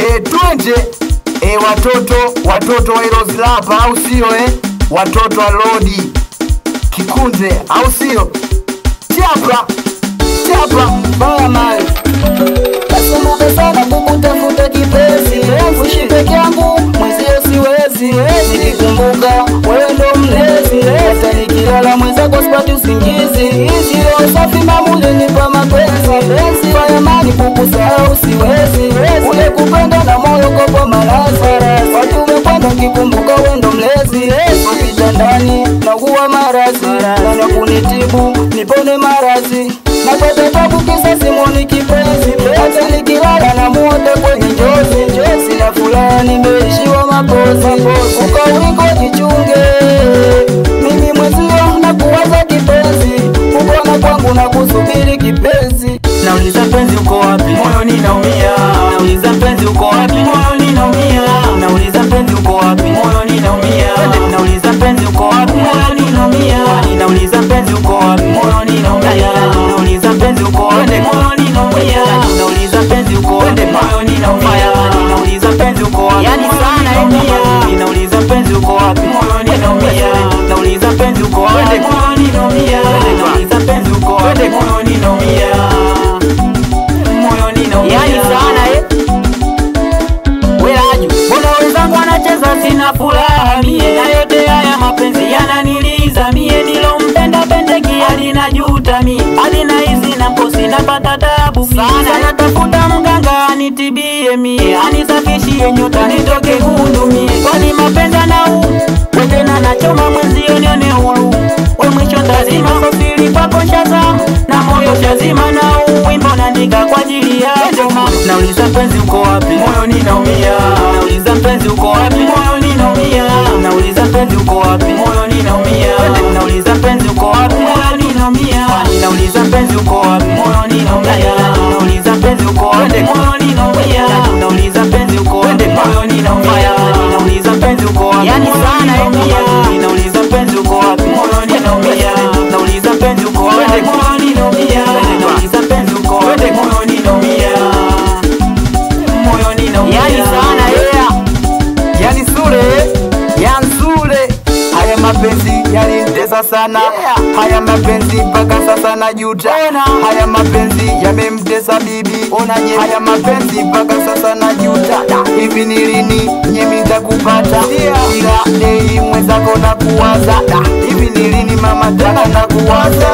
Twende watoto wa Heroes Lab au sio watoto wa Lodi Kikunde au sio? Chapa baya mai nasumbuka sana kukutafuta kipenzi, kuishi peke yangu mwezio siwezi, nikikumbuka wewe ndo mlezi, hata nikilala mwenzako sipati usingizi, sio safi mamule nipa mapenzi, baya mani kukusahau siwezi, ule kupenda na moyo kopo malazi, watu umekwenda kikumbuka wewe ndo mlezi, kupita ndani na kuwa marazi, na kunitibu nipone marazi, napata tabu kisa simoni kipenzi, hata nikilala na muota kwenye njozi, na furaha nimeishiwa mapozi, ukauliko jichunge, mimi mwezio na kuwaza kipenzi, kukona kwangu na kusubiri kipenzi. Nauliza mpenzi uko wapi, moyo ninaumia. Nauliza mpenzi uko wapi, moyo ninaumia. Nauliza mpenzi uko wapi, moyo ninaumia. Nauliza mpenzi uko wapi, moyo ninaumia. Nauliza mpenzi uko wapi, moyo ninaumia. Nauliza mpenzi uko wapi, moyo ninaumia. Nauliza mpenzi uko wapi, moyo ninaumia. Nauliza mpenzi uko wapi, yani sana ninaumia. Nauliza mpenzi uko wapi, moyo ninaumia. Nauliza mpenzi uko wapi, moyo ninaumia. Nauliza mpenzi uko wapi, moyo ninaumia. Yani sana Welaju mbona wenzangu wanacheza sina furaha mie, na yote haya mapenzi yananiliza mie, nilompenda pendeki alinajuta mie, alina hizi na mposi napata tabu sana, natafuta mganga anitibie mie, anisafishie nyota nitoke gundu mie, kwani mapenda na wetena nachoma mwenzio nione huru, we mwisho tazima sofili kwako shazama, na moyo shazima na wimbo naandika kwa ajili yako. Nauliza mpenzi uko wapi, moyo ninaumia. Nauliza mpenzi uko wapi, moyo ninaumia. Nauliza mpenzi uko wapi, moyo ninaumia. Nauliza mpenzi uko wapi, moyo ninaumia. Nauliza mpenzi uko wapi, moyo ninaumia. Nauliza mpenzi uko wapi, moyo ninaumia. Nauliza mpenzi uko wapi, moyo ninaumia. Nauliza mpenzi uko wapi, yani sana nauliza mpenzi uko wapi, moyo ninaumia. Nauliza mpenzi uko wapi, moyo ninaumia. Nauliza mpenzi uko wapi, moyo ninaumia. Yani sana yani Sule haya mapenzi yalinitesa sana, haya mapenzi mpaka sasa najuta, haya mapenzi yamemtesa bibi, onaje haya mapenzi mpaka sasa najuta, hivi ni lini nyemi nitakupata, ila dei mwenzako na kuwaza, hivi ni lini mama tena na kuwaza.